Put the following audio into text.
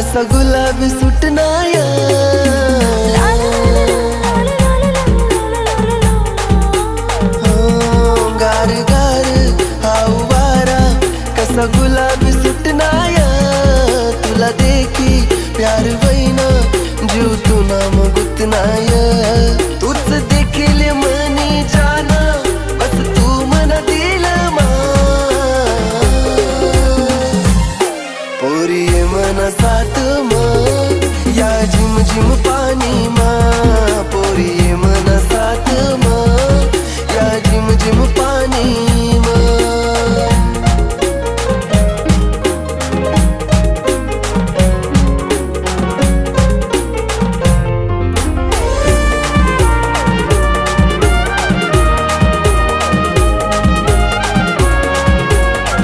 कसा गुलाबी सुटनाया गार गार हाऊ वारा कसा गुलाबी सुटनाया तुला देखी प्यार वैना जीव तू नाम गुतनाया तूच देखील